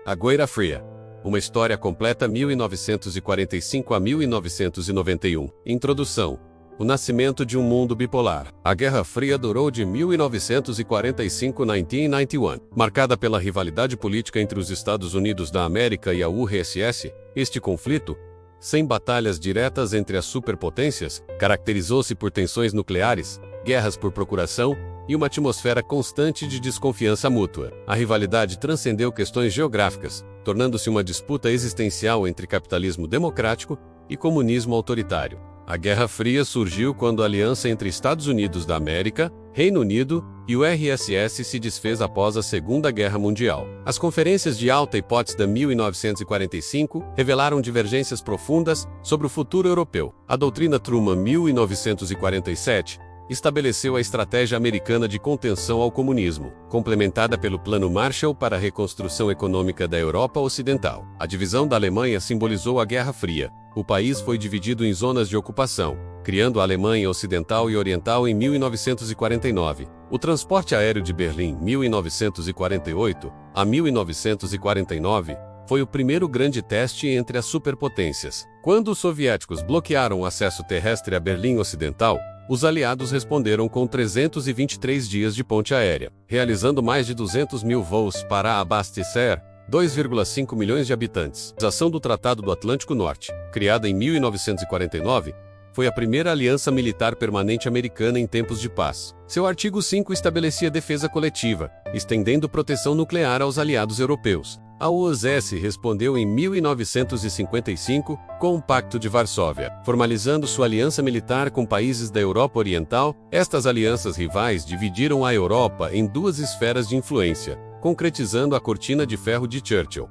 A Guerra Fria. Uma história completa 1945 a 1991. Introdução. O nascimento de um mundo bipolar. A Guerra Fria durou de 1945 a 1991. Marcada pela rivalidade política entre os Estados Unidos da América e a URSS, este conflito, sem batalhas diretas entre as superpotências, caracterizou-se por tensões nucleares, guerras por procuração e uma atmosfera constante de desconfiança mútua. A rivalidade transcendeu questões geográficas, tornando-se uma disputa existencial entre capitalismo democrático e comunismo autoritário. A Guerra Fria surgiu quando a aliança entre Estados Unidos da América, Reino Unido e o URSS se desfez após a Segunda Guerra Mundial. As conferências de Alta e Potsdam 1945 revelaram divergências profundas sobre o futuro europeu. A doutrina Truman 1947 estabeleceu a estratégia americana de contenção ao comunismo, complementada pelo Plano Marshall para a reconstrução econômica da Europa Ocidental. A divisão da Alemanha simbolizou a Guerra Fria. O país foi dividido em zonas de ocupação, criando a Alemanha Ocidental e Oriental em 1949. O transporte aéreo de Berlim, 1948 a 1949, foi o primeiro grande teste entre as superpotências. Quando os soviéticos bloquearam o acesso terrestre a Berlim Ocidental, os aliados responderam com 323 dias de ponte aérea, realizando mais de 200 mil voos para abastecer 2,5 milhões de habitantes. A ação do Tratado do Atlântico Norte, criada em 1949, foi a primeira aliança militar permanente americana em tempos de paz. Seu artigo 5 estabelecia defesa coletiva, estendendo proteção nuclear aos aliados europeus. A URSS respondeu em 1955 com o Pacto de Varsóvia, formalizando sua aliança militar com países da Europa Oriental. Estas alianças rivais dividiram a Europa em duas esferas de influência, concretizando a cortina de ferro de Churchill.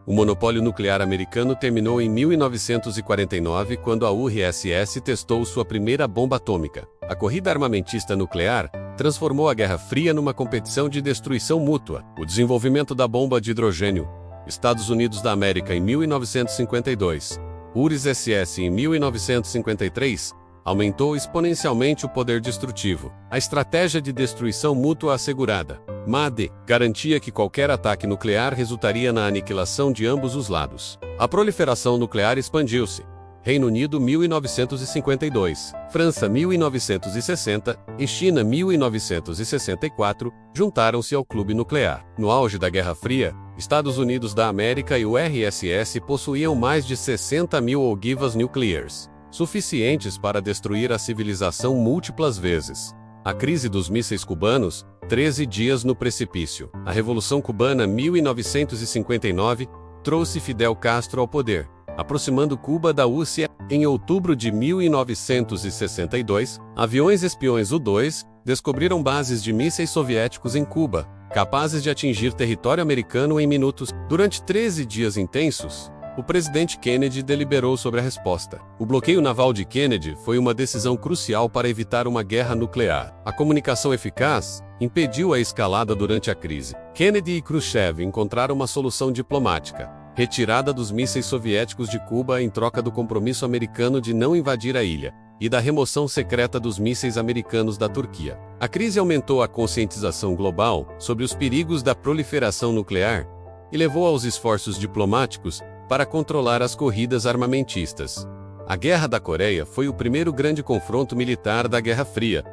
O monopólio nuclear americano terminou em 1949, quando a URSS testou sua primeira bomba atômica. A corrida armamentista nuclear transformou a Guerra Fria numa competição de destruição mútua. O desenvolvimento da bomba de hidrogênio, Estados Unidos da América em 1952, URSS em 1953, aumentou exponencialmente o poder destrutivo. A estratégia de destruição mútua assegurada, MAD, garantia que qualquer ataque nuclear resultaria na aniquilação de ambos os lados. A proliferação nuclear expandiu-se. Reino Unido 1952, França 1960 e China 1964 juntaram-se ao clube nuclear. No auge da Guerra Fria, Estados Unidos da América e o URSS possuíam mais de 60 mil ogivas nucleares, suficientes para destruir a civilização múltiplas vezes. A crise dos mísseis cubanos, 13 dias no precipício. A Revolução Cubana 1959 trouxe Fidel Castro ao poder, aproximando Cuba da Rússia. Em outubro de 1962, aviões espiões U-2 descobriram bases de mísseis soviéticos em Cuba, capazes de atingir território americano em minutos. Durante 13 dias intensos, o presidente Kennedy deliberou sobre a resposta. O bloqueio naval de Kennedy foi uma decisão crucial para evitar uma guerra nuclear. A comunicação eficaz impediu a escalada durante a crise. Kennedy e Khrushchev encontraram uma solução diplomática: retirada dos mísseis soviéticos de Cuba em troca do compromisso americano de não invadir a ilha, e da remoção secreta dos mísseis americanos da Turquia. A crise aumentou a conscientização global sobre os perigos da proliferação nuclear e levou aos esforços diplomáticos para controlar as corridas armamentistas. A Guerra da Coreia foi o primeiro grande confronto militar da Guerra Fria,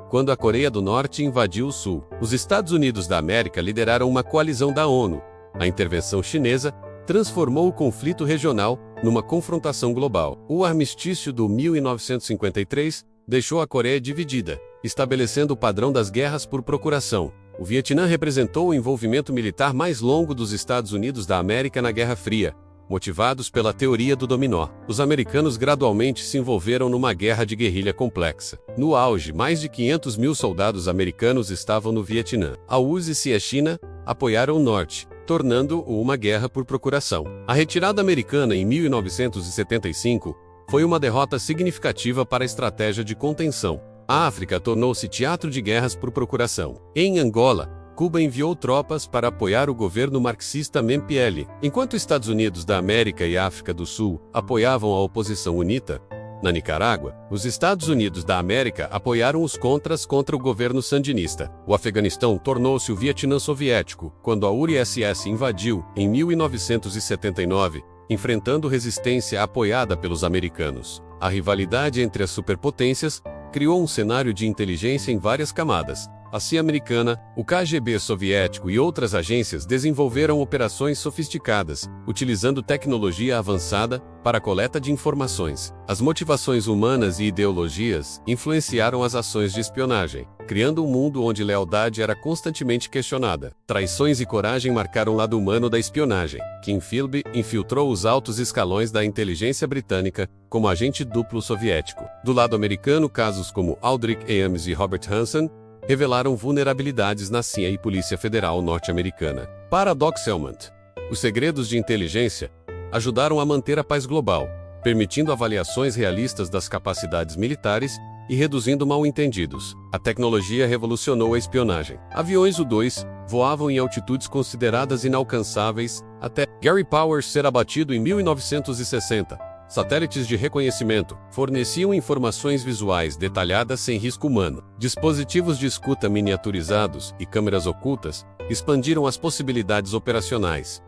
quando a Coreia do Norte invadiu o Sul. Os Estados Unidos da América lideraram uma coalizão da ONU. A intervenção chinesa transformou o conflito regional numa confrontação global. O armistício do 1953 deixou a Coreia dividida, estabelecendo o padrão das guerras por procuração. O Vietnã representou o envolvimento militar mais longo dos Estados Unidos da América na Guerra Fria, motivados pela teoria do dominó. Os americanos gradualmente se envolveram numa guerra de guerrilha complexa. No auge, mais de 500 mil soldados americanos estavam no Vietnã. A URSS e a China apoiaram o Norte, tornando-o uma guerra por procuração. A retirada americana em 1975 foi uma derrota significativa para a estratégia de contenção. A África tornou-se teatro de guerras por procuração. Em Angola, Cuba enviou tropas para apoiar o governo marxista MPL, enquanto Estados Unidos da América e África do Sul apoiavam a oposição UNITA. Na Nicarágua, os Estados Unidos da América apoiaram os contras contra o governo sandinista. O Afeganistão tornou-se o Vietnã soviético quando a URSS invadiu, em 1979, enfrentando resistência apoiada pelos americanos. A rivalidade entre as superpotências criou um cenário de inteligência em várias camadas. A CIA americana, o KGB soviético e outras agências desenvolveram operações sofisticadas, utilizando tecnologia avançada para a coleta de informações. As motivações humanas e ideologias influenciaram as ações de espionagem, criando um mundo onde lealdade era constantemente questionada. Traições e coragem marcaram o lado humano da espionagem. Kim Philby infiltrou os altos escalões da inteligência britânica como agente duplo soviético. Do lado americano, casos como Aldrich Ames e Robert Hanssen revelaram vulnerabilidades na CIA e Polícia Federal norte-americana. Para Doc Selmont, os segredos de inteligência ajudaram a manter a paz global, permitindo avaliações realistas das capacidades militares e reduzindo mal-entendidos. A tecnologia revolucionou a espionagem. Aviões U-2 voavam em altitudes consideradas inalcançáveis até Gary Powers ser abatido em 1960. Satélites de reconhecimento forneciam informações visuais detalhadas sem risco humano. Dispositivos de escuta miniaturizados e câmeras ocultas expandiram as possibilidades operacionais.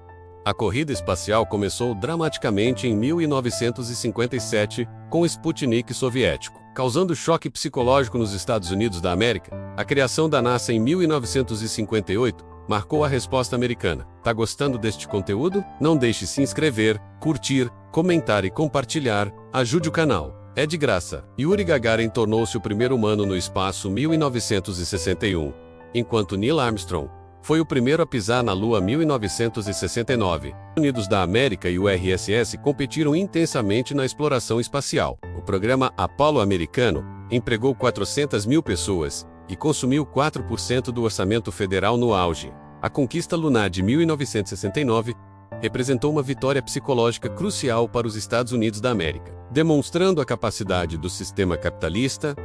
A corrida espacial começou dramaticamente em 1957 com o Sputnik soviético, causando choque psicológico nos Estados Unidos da América. A criação da NASA em 1958 marcou a resposta americana. Tá gostando deste conteúdo? Não deixe de se inscrever, curtir, comentar e compartilhar. Ajude o canal. É de graça. Yuri Gagarin tornou-se o primeiro humano no espaço em 1961, enquanto Neil Armstrong foi o primeiro a pisar na Lua em 1969. Os Estados Unidos da América e o URSS competiram intensamente na exploração espacial. O programa Apollo americano empregou 400 mil pessoas e consumiu 4% do orçamento federal no auge. A conquista lunar de 1969 representou uma vitória psicológica crucial para os Estados Unidos da América. Demonstrando a capacidade do sistema capitalista,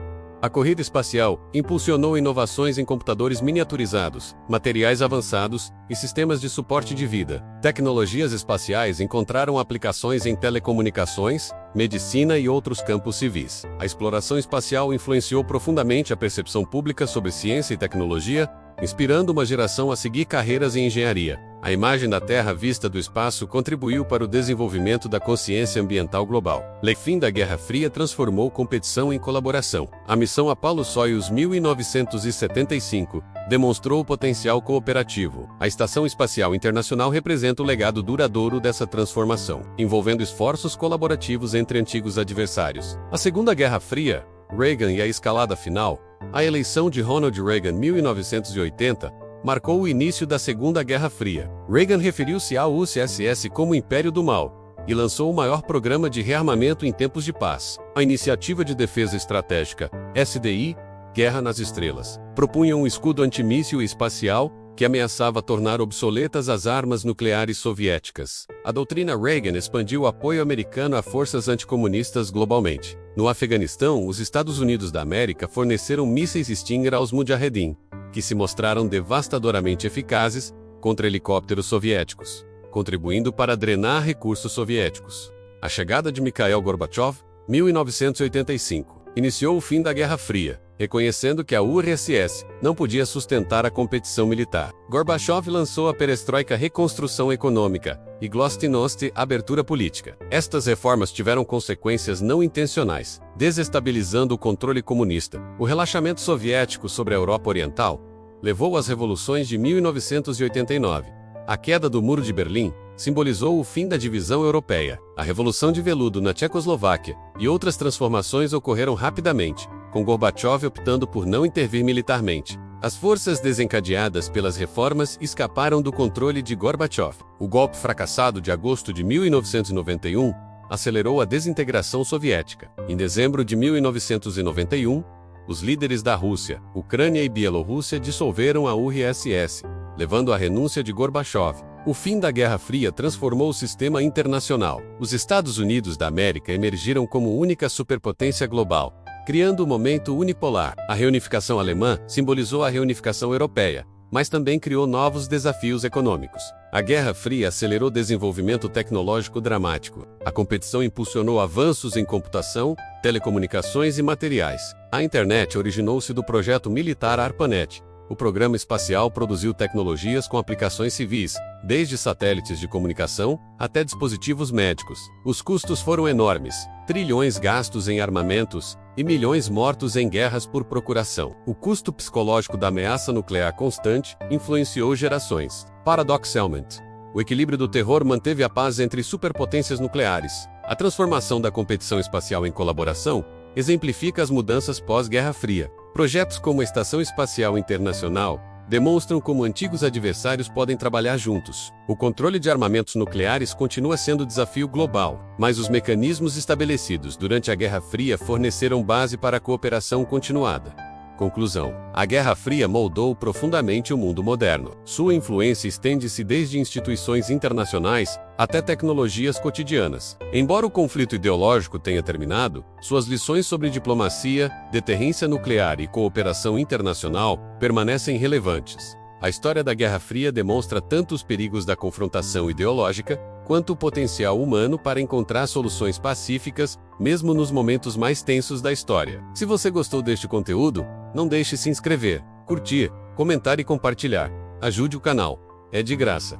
a corrida espacial impulsionou inovações em computadores miniaturizados, materiais avançados e sistemas de suporte de vida. Tecnologias espaciais encontraram aplicações em telecomunicações, medicina e outros campos civis. A exploração espacial influenciou profundamente a percepção pública sobre ciência e tecnologia, inspirando uma geração a seguir carreiras em engenharia. A imagem da Terra vista do espaço contribuiu para o desenvolvimento da consciência ambiental global. O fim da Guerra Fria transformou competição em colaboração. A missão Apollo-Soyuz 1975 demonstrou o potencial cooperativo. A Estação Espacial Internacional representa o legado duradouro dessa transformação, envolvendo esforços colaborativos entre antigos adversários. A Segunda Guerra Fria, Reagan e a escalada final, a eleição de Ronald Reagan em 1980, marcou o início da Segunda Guerra Fria. Reagan referiu-se ao URSS como Império do Mal e lançou o maior programa de rearmamento em tempos de paz. A Iniciativa de Defesa Estratégica, SDI, Guerra nas Estrelas, propunha um escudo antimíssil espacial que ameaçava tornar obsoletas as armas nucleares soviéticas. A doutrina Reagan expandiu o apoio americano a forças anticomunistas globalmente. No Afeganistão, os Estados Unidos da América forneceram mísseis Stinger aos Mujahedin, que se mostraram devastadoramente eficazes contra helicópteros soviéticos, contribuindo para drenar recursos soviéticos. A chegada de Mikhail Gorbachev, 1985, iniciou o fim da Guerra Fria, reconhecendo que a URSS não podia sustentar a competição militar. Gorbachev lançou a Perestroika, reconstrução econômica, e Glasnost, abertura política. Estas reformas tiveram consequências não intencionais, desestabilizando o controle comunista. O relaxamento soviético sobre a Europa Oriental levou às revoluções de 1989. A queda do Muro de Berlim simbolizou o fim da divisão europeia. A Revolução de Veludo na Tchecoslováquia e outras transformações ocorreram rapidamente, com Gorbachev optando por não intervir militarmente. As forças desencadeadas pelas reformas escaparam do controle de Gorbachev. O golpe fracassado de agosto de 1991 acelerou a desintegração soviética. Em dezembro de 1991, os líderes da Rússia, Ucrânia e Bielorrússia dissolveram a URSS, levando à renúncia de Gorbachev. O fim da Guerra Fria transformou o sistema internacional. Os Estados Unidos da América emergiram como única superpotência global, criando o momento unipolar. A reunificação alemã simbolizou a reunificação europeia, mas também criou novos desafios econômicos. A Guerra Fria acelerou desenvolvimento tecnológico dramático. A competição impulsionou avanços em computação, telecomunicações e materiais. A internet originou-se do projeto militar ARPANET. O programa espacial produziu tecnologias com aplicações civis, desde satélites de comunicação até dispositivos médicos. Os custos foram enormes, trilhões gastos em armamentos e milhões mortos em guerras por procuração. O custo psicológico da ameaça nuclear constante influenciou gerações. Paradoxalmente, o equilíbrio do terror manteve a paz entre superpotências nucleares. A transformação da competição espacial em colaboração exemplifica as mudanças pós-Guerra Fria. Projetos como a Estação Espacial Internacional demonstram como antigos adversários podem trabalhar juntos. O controle de armamentos nucleares continua sendo desafio global, mas os mecanismos estabelecidos durante a Guerra Fria forneceram base para a cooperação continuada. Conclusão: a Guerra Fria moldou profundamente o mundo moderno. Sua influência estende-se desde instituições internacionais até tecnologias cotidianas. Embora o conflito ideológico tenha terminado, suas lições sobre diplomacia, deterrência nuclear e cooperação internacional permanecem relevantes. A história da Guerra Fria demonstra tanto os perigos da confrontação ideológica, quanto o potencial humano para encontrar soluções pacíficas, mesmo nos momentos mais tensos da história. Se você gostou deste conteúdo, não deixe de se inscrever, curtir, comentar e compartilhar. Ajude o canal. É de graça.